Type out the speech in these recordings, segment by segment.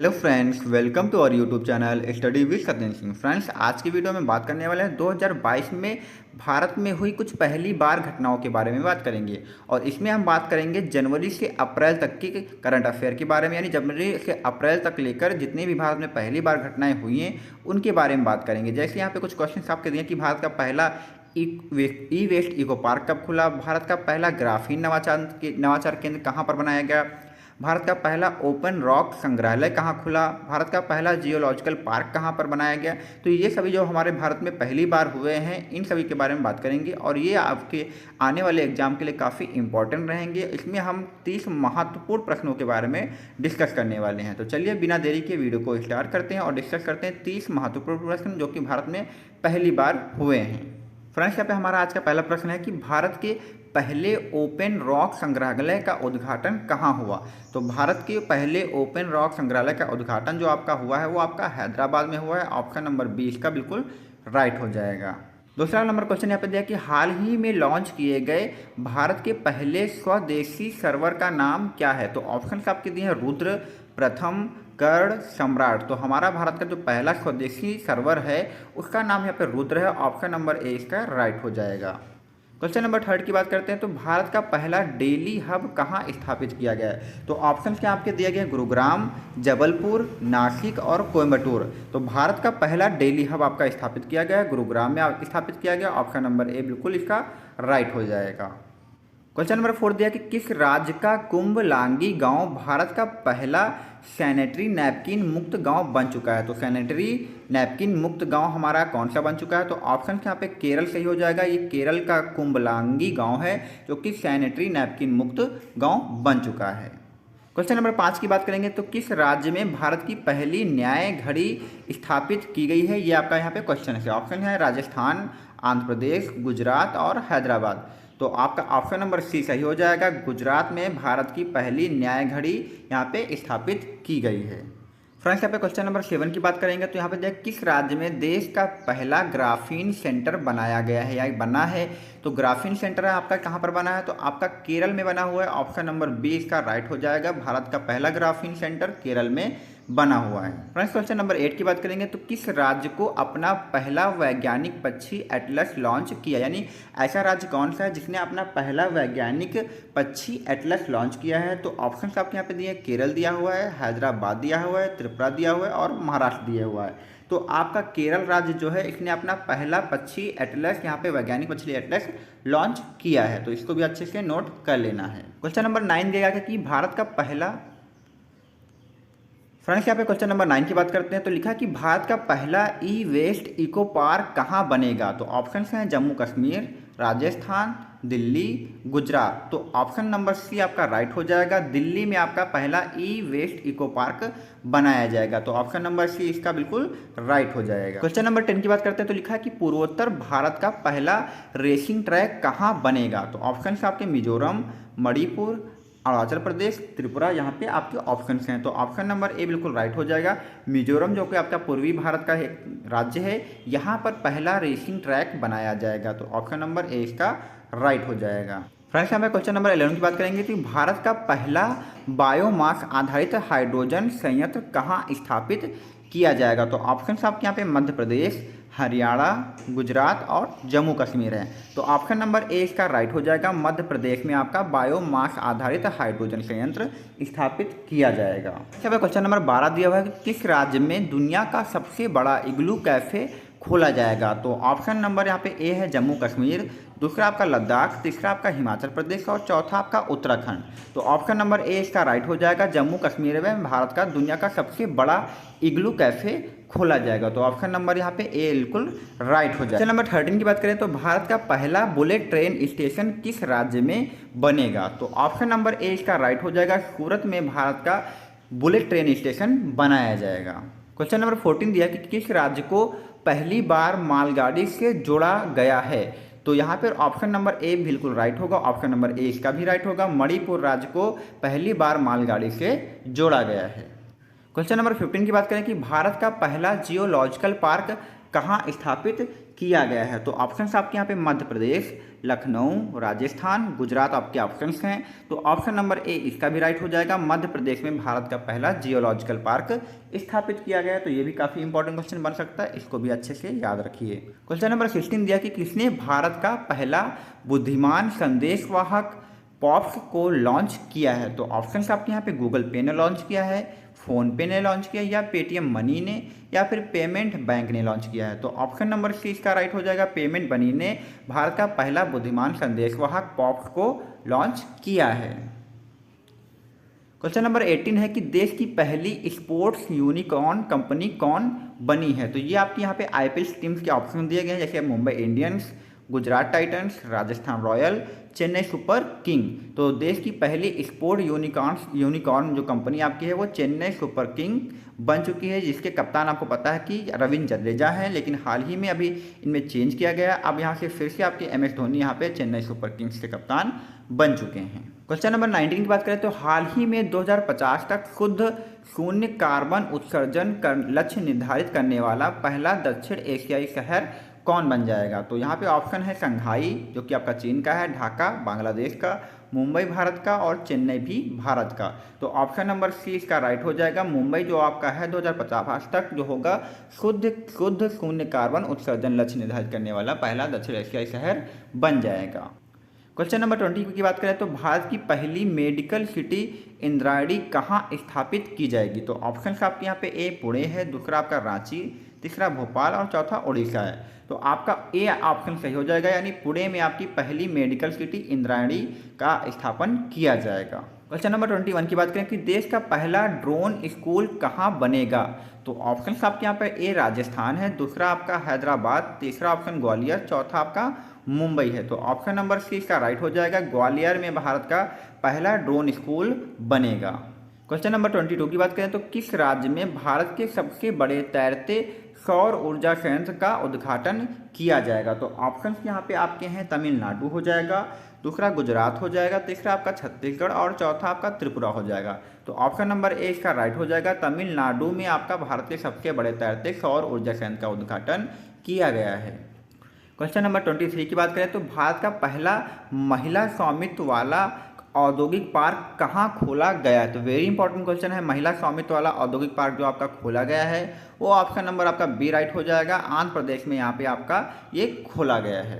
Hello friends, welcome to our YouTube channel study with Satyendra Singh. Friends, आज की video में बात करने वाले हैं 2022 में भारत में हुई कुछ पहली बार घटनाओं के बारे में बात करेंगे। और इसमें हम बात करेंगे जनवरी से अप्रैल तक की करंट अफेयर के बारे में, यानी जनवरी से अप्रैल तक लेकर जितने भी भारत में पहली बार घटनाएं हुई हैं उनके बारे में बात करेंगे। जैसे यहाँ पे कुछ क्वेश्चन आपके दिए कि भारत का पहला ई वेस्ट इको पार्क कब खुला, भारत का पहला ग्राफीन नवाचार केंद्र कहाँ पर बनाया गया, भारत का पहला ओपन रॉक संग्रहालय कहाँ खुला, भारत का पहला जियोलॉजिकल पार्क कहाँ पर बनाया गया। तो ये सभी जो हमारे भारत में पहली बार हुए हैं इन सभी के बारे में बात करेंगे और ये आपके आने वाले एग्जाम के लिए काफ़ी इंपॉर्टेंट रहेंगे। इसमें हम 30 महत्वपूर्ण प्रश्नों के बारे में डिस्कस करने वाले हैं। तो चलिए बिना देरी के वीडियो को स्टार्ट करते हैं और डिस्कस करते हैं 30 महत्वपूर्ण प्रश्न जो कि भारत में पहली बार हुए हैं। फ्रेंड्स, यहाँ पे हमारा आज का पहला प्रश्न है कि भारत के पहले ओपन रॉक संग्रहालय का उद्घाटन कहाँ हुआ। तो भारत के पहले ओपन रॉक संग्रहालय का उद्घाटन जो आपका हुआ है वो आपका हैदराबाद में हुआ है। ऑप्शन नंबर 20 का बिल्कुल राइट हो जाएगा। दूसरा नंबर क्वेश्चन यहाँ पे दिया कि हाल ही में लॉन्च किए गए भारत के पहले स्वदेशी सर्वर का नाम क्या है। तो ऑप्शन आपके दिए हैं रुद्र, प्रथम, कर्ण, सम्राट। तो हमारा भारत का जो पहला स्वदेशी सर्वर है उसका नाम यहाँ पे रुद्र है। ऑप्शन नंबर ए इसका राइट हो जाएगा। क्वेश्चन नंबर 3 की बात करते हैं तो भारत का पहला डेली हब कहाँ स्थापित किया गया है। तो ऑप्शन क्या आपके दिए गए गुरुग्राम, जबलपुर, नासिक और कोयम्बटूर। तो भारत का पहला डेली हब आपका स्थापित किया गया है, गुरुग्राम में स्थापित किया गया। ऑप्शन नंबर ए बिल्कुल इसका राइट हो जाएगा। क्वेश्चन नंबर 4 दिया कि किस राज्य का कुंभलांगी गांव भारत का पहला सैनिटरी नैपकिन मुक्त गांव बन चुका है। तो सैनिटरी नैपकिन मुक्त गांव हमारा कौन सा बन चुका है। तो ऑप्शन यहाँ पे केरल सही हो जाएगा। ये केरल का कुंभलांगी गांव है जो कि सैनिटरी नैपकिन मुक्त गांव बन चुका है। क्वेश्चन नंबर 5 की बात करेंगे तो किस राज्य में भारत की पहली न्याय घड़ी स्थापित की गई है। ये आपका यहाँ पे क्वेश्चन है। ऑप्शन है राजस्थान, आंध्र प्रदेश, गुजरात और हैदराबाद। तो आपका ऑप्शन नंबर सी सही हो जाएगा। गुजरात में भारत की पहली न्याय घड़ी यहाँ पे स्थापित की गई है। फ्रेंड्स, यहाँ पे क्वेश्चन नंबर 7 की बात करेंगे तो यहाँ पे देख किस राज्य में देश का पहला ग्राफीन सेंटर बनाया गया है या बना है। तो ग्राफीन सेंटर है आपका कहाँ पर बना है। तो आपका केरल में बना हुआ है। ऑप्शन नंबर बी इसका राइट हो जाएगा। भारत का पहला ग्राफीन सेंटर केरल में बना हुआ है। फ्रेंड्स, क्वेश्चन नंबर 8 की बात करेंगे तो किस राज्य को अपना पहला वैज्ञानिक पक्षी एटलस लॉन्च किया, यानी ऐसा राज्य कौन सा है जिसने अपना पहला वैज्ञानिक पक्षी एटलस लॉन्च किया है। तो ऑप्शन आपके यहाँ पे दिए केरल दिया हुआ है, हैदराबाद दिया हुआ है, त्रिपुरा दिया हुआ है और महाराष्ट्र दिया हुआ है। तो आपका केरल राज्य जो है इसने अपना पहला पक्षी एटलस यहाँ पे वैज्ञानिक पक्षी एटलस लॉन्च किया है। तो इसको भी अच्छे से नोट कर लेना है। क्वेश्चन नंबर 9 दिया गया कि भारत का पहला फ्रेंड्स, यहाँ पे क्वेश्चन नंबर 9 की बात करते हैं तो लिखा कि भारत का पहला ई वेस्ट इको पार्क कहाँ बनेगा। तो ऑप्शन हैं जम्मू कश्मीर, राजस्थान, दिल्ली, गुजरात। तो ऑप्शन नंबर सी आपका राइट हो जाएगा। दिल्ली में आपका पहला ई वेस्ट इको पार्क बनाया जाएगा। तो ऑप्शन नंबर सी इसका बिल्कुल राइट हो जाएगा। क्वेश्चन नंबर 10 की बात करते हैं तो लिखा है कि पूर्वोत्तर भारत का पहला रेसिंग ट्रैक कहाँ बनेगा। तो ऑप्शन आपके मिजोरम, मणिपुर, अरुणाचल प्रदेश, त्रिपुरा यहाँ पे आपके ऑप्शंस हैं। तो ऑप्शन नंबर ए बिल्कुल राइट हो जाएगा। मिजोरम जो कि आपका पूर्वी भारत का राज्य है, यहाँ पर पहला रेसिंग ट्रैक बनाया जाएगा। तो ऑप्शन नंबर ए इसका राइट हो जाएगा। फ्रेंड्स, यहाँ पे क्वेश्चन नंबर 11 की बात करेंगे तो भारत का पहला बायोमास आधारित हाइड्रोजन संयंत्र कहाँ स्थापित किया जाएगा। तो ऑप्शन आपके यहाँ पे मध्य प्रदेश, हरियाणा, गुजरात और जम्मू कश्मीर है। तो ऑप्शन नंबर ए इसका राइट हो जाएगा। मध्य प्रदेश में आपका बायोमास आधारित हाइड्रोजन संयंत्र स्थापित किया जाएगा। अच्छा, क्वेश्चन नंबर 12 दिया हुआ है कि किस राज्य में दुनिया का सबसे बड़ा इग्लू कैफे खोला जाएगा। तो ऑप्शन नंबर यहाँ पे ए है जम्मू कश्मीर, दूसरा आपका लद्दाख, तीसरा आपका हिमाचल प्रदेश और चौथा आपका उत्तराखंड। तो ऑप्शन नंबर ए इसका राइट हो जाएगा। जम्मू कश्मीर में भारत का दुनिया का सबसे बड़ा इग्लू कैफे खोला जाएगा। तो ऑप्शन नंबर यहाँ पे ए बिल्कुल राइट हो जाएगा। नंबर 13 की बात करें तो भारत का पहला बुलेट ट्रेन स्टेशन किस राज्य में बनेगा। तो ऑप्शन नंबर ए इसका राइट हो जाएगा। सूरत में भारत का बुलेट ट्रेन स्टेशन बनाया जाएगा। क्वेश्चन नंबर 14 दिया कि किस राज्य को पहली बार मालगाड़ी से जोड़ा गया है। तो यहाँ पर ऑप्शन नंबर ए बिल्कुल राइट होगा। ऑप्शन नंबर ए इसका भी राइट होगा। मणिपुर राज्य को पहली बार मालगाड़ी से जोड़ा गया है। क्वेश्चन नंबर 15 की बात करें कि भारत का पहला जियोलॉजिकल पार्क कहाँ स्थापित किया गया है? तो ऑप्शंस आपके यहाँ पे मध्य प्रदेश, लखनऊ, राजस्थान, गुजरात आपके ऑप्शंस हैं। तो ऑप्शन नंबर ए इसका भी राइट हो जाएगा। मध्य प्रदेश में भारत का पहला जियोलॉजिकल पार्क स्थापित किया गया है। तो ये भी काफ़ी इंपॉर्टेंट क्वेश्चन बन सकता है, इसको भी अच्छे से याद रखिए। क्वेश्चन नंबर 16 दिया कि किसने भारत का पहला बुद्धिमान संदेशवाहक पॉप्स को लॉन्च किया है? तो ऑप्शंस आपके यहाँ पे गूगल पे ने लॉन्च किया है, फ़ोन पे ने लॉन्च किया, या पेटीएम मनी ने, या फिर पेमेंट बैंक ने लॉन्च किया है। तो ऑप्शन नंबर सी इसका राइट हो जाएगा। पेमेंट मनी ने भारत का पहला बुद्धिमान संदेशवाहक पॉप्स को लॉन्च किया है। क्वेश्चन नंबर 18 है कि देश की पहली स्पोर्ट्स यूनिकॉर्न कंपनी कौन बनी है? तो ये आपके यहाँ पे आईपीएल टीम्स के ऑप्शन दिए गए हैं, जैसे Mumbai Indians, Gujarat Titans, Rajasthan royal, Chennai super king. तो देश की पहली स्पोर्ट यूनिकॉर्न जो कंपनी आपकी है वो चेन्नई सुपर किंग बन चुकी है, जिसके कप्तान आपको पता है कि रविंद्र जडेजा हैं, लेकिन हाल ही में अभी इनमें चेंज किया गया। अब यहाँ से फिर से आपके एमएस धोनी यहाँ पे चेन्नई सुपर किंग्स के कप्तान बन चुके हैं। क्वेश्चन नंबर 19 की बात करें तो हाल ही में 2050 तक शुद्ध शून्य कार्बन उत्सर्जन का लक्ष्य निर्धारित करने वाला पहला दक्षिण एशियाई शहर कौन बन जाएगा? तो यहाँ पे ऑप्शन है शंघाई जो कि आपका चीन का है, ढाका बांग्लादेश का, मुंबई भारत का, और चेन्नई भी भारत का। तो ऑप्शन नंबर सी इसका राइट हो जाएगा। मुंबई जो आपका है 2050 तक जो होगा शुद्ध शून्य कार्बन उत्सर्जन लक्ष्य निर्धारित करने वाला पहला दक्षिण एशियाई शहर बन जाएगा। क्वेश्चन नंबर 20 की बात करें तो भारत की पहली मेडिकल सिटी इंद्रायणी कहाँ स्थापित की जाएगी? तो ऑप्शन आपके यहाँ पे ए पुणे है, दूसरा आपका रांची, तीसरा भोपाल और चौथा उड़ीसा है। तो आपका ए ऑप्शन सही हो जाएगा, यानी पुणे में आपकी पहली मेडिकल सिटी इंद्रायणी का स्थापन किया जाएगा। क्वेश्चन नंबर 21 की बात करें कि देश का पहला ड्रोन स्कूल कहाँ बनेगा? तो ऑप्शन आपके यहाँ पे ए राजस्थान है, दूसरा आपका हैदराबाद, तीसरा ऑप्शन ग्वालियर, चौथा आपका मुंबई है। तो ऑप्शन नंबर सी इसका राइट हो जाएगा। ग्वालियर में भारत का पहला ड्रोन स्कूल बनेगा। क्वेश्चन नंबर 22 की बात करें तो किस राज्य में भारत के सबसे बड़े तैरते सौर ऊर्जा संयंत्र का उद्घाटन किया जाएगा? तो ऑप्शंस यहाँ पे आपके हैं तमिलनाडु हो जाएगा, दूसरा गुजरात हो जाएगा, तीसरा आपका छत्तीसगढ़ और चौथा आपका त्रिपुरा हो जाएगा। तो ऑप्शन नंबर ए इसका राइट हो जाएगा। तमिलनाडु में आपका भारत के सबसे बड़े तैरते सौर ऊर्जा संयंत्र का उद्घाटन किया गया है। क्वेश्चन नंबर 23 की बात करें तो भारत का पहला महिला स्वामित्व वाला औद्योगिक पार्क कहाँ खोला गया है? तो वेरी इंपॉर्टेंट क्वेश्चन है। महिला स्वामित्व वाला औद्योगिक पार्क जो आपका खोला गया है वो ऑप्शन नंबर आपका बी राइट हो जाएगा। आंध्र प्रदेश में यहाँ पे आपका ये खोला गया है।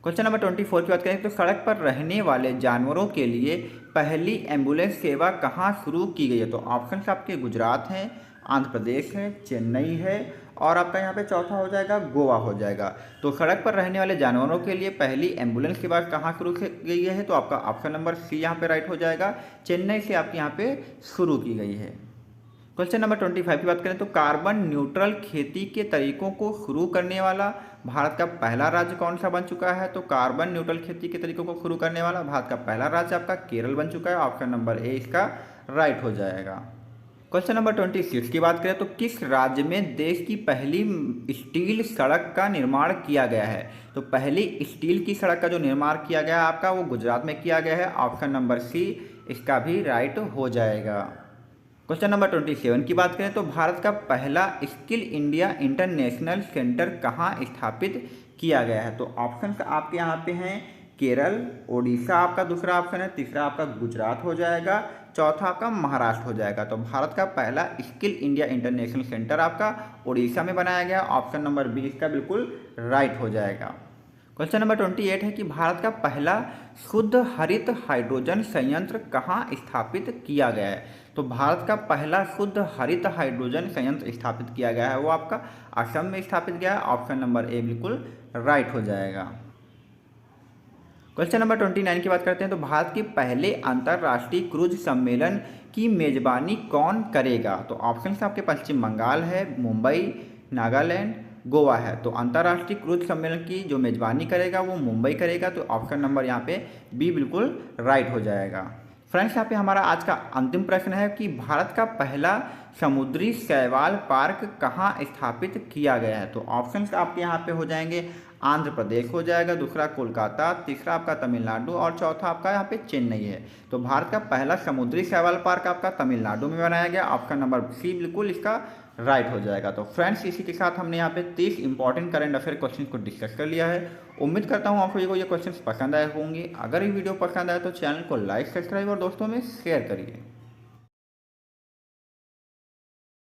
क्वेश्चन नंबर 24 की बात करें तो सड़क पर रहने वाले जानवरों के लिए पहली एम्बुलेंस सेवा कहाँ शुरू की गई है? तो ऑप्शन आपके गुजरात हैं, आंध्र प्रदेश है, चेन्नई है, और आपका यहाँ पे चौथा हो जाएगा गोवा हो जाएगा। तो सड़क पर रहने वाले जानवरों के लिए पहली एम्बुलेंस सेवा कहाँ शुरू की गई है? तो आपका ऑप्शन नंबर सी यहाँ पे राइट हो जाएगा। चेन्नई से आपके यहाँ पे शुरू की गई है। क्वेश्चन नंबर 25 की बात करें तो कार्बन न्यूट्रल खेती के तरीकों को शुरू करने वाला भारत का पहला राज्य कौन सा बन चुका है? तो कार्बन न्यूट्रल खेती के तरीकों को शुरू करने वाला भारत का पहला राज्य आपका केरल बन चुका है। ऑप्शन नंबर ए इसका राइट हो जाएगा। क्वेश्चन नंबर 26 की बात करें तो किस राज्य में देश की पहली स्टील सड़क का निर्माण किया गया है? तो पहली स्टील की सड़क का जो निर्माण किया गया है आपका वो गुजरात में किया गया है। ऑप्शन नंबर सी इसका भी राइट हो जाएगा। क्वेश्चन नंबर 27 की बात करें तो भारत का पहला स्किल इंडिया इंटरनेशनल सेंटर कहाँ स्थापित किया गया है? तो ऑप्शन आपके यहाँ पे हैं केरल, ओडिशा आपका दूसरा ऑप्शन है, तीसरा आपका गुजरात हो जाएगा, चौथा आपका महाराष्ट्र हो जाएगा। तो भारत का पहला स्किल इंडिया इंटरनेशनल सेंटर आपका उड़ीसा में बनाया गया। ऑप्शन नंबर बी इसका बिल्कुल राइट हो जाएगा। क्वेश्चन नंबर 28 है कि भारत का पहला शुद्ध हरित हाइड्रोजन संयंत्र कहाँ स्थापित किया गया है? तो भारत का पहला शुद्ध हरित हाइड्रोजन संयंत्र स्थापित किया गया है वो आपका असम में स्थापित गया है। ऑप्शन नंबर ए बिल्कुल राइट हो जाएगा। क्वेश्चन नंबर 29 की बात करते हैं तो भारत के पहले अंतर्राष्ट्रीय क्रूज सम्मेलन की मेजबानी कौन करेगा? तो ऑप्शन आपके पश्चिम बंगाल है, मुंबई, नागालैंड, गोवा है। तो अंतर्राष्ट्रीय क्रूज सम्मेलन की जो मेजबानी करेगा वो मुंबई करेगा। तो ऑप्शन नंबर यहाँ पे बी बिल्कुल राइट हो जाएगा। फ्रेंड्स यहाँ पे हमारा आज का अंतिम प्रश्न है कि भारत का पहला समुद्री शैवाल पार्क कहाँ स्थापित किया गया है? तो ऑप्शंस आपके यहाँ पे हो जाएंगे आंध्र प्रदेश हो जाएगा, दूसरा कोलकाता, तीसरा आपका तमिलनाडु और चौथा आपका यहाँ पे चेन्नई है। तो भारत का पहला समुद्री शैवाल पार्क आपका तमिलनाडु में बनाया गया। ऑप्शन नंबर सी बिल्कुल इसका राइट हो जाएगा। तो फ्रेंड्स, इसी के साथ हमने यहाँ पे 30 इंपॉर्टेंट करंट अफेयर क्वेश्चन को डिस्कस कर लिया है। उम्मीद करता हूँ आप सभी को ये क्वेश्चन पसंद आए होंगे। अगर ये वीडियो पसंद आए तो चैनल को लाइक, सब्सक्राइब और दोस्तों में शेयर करिए।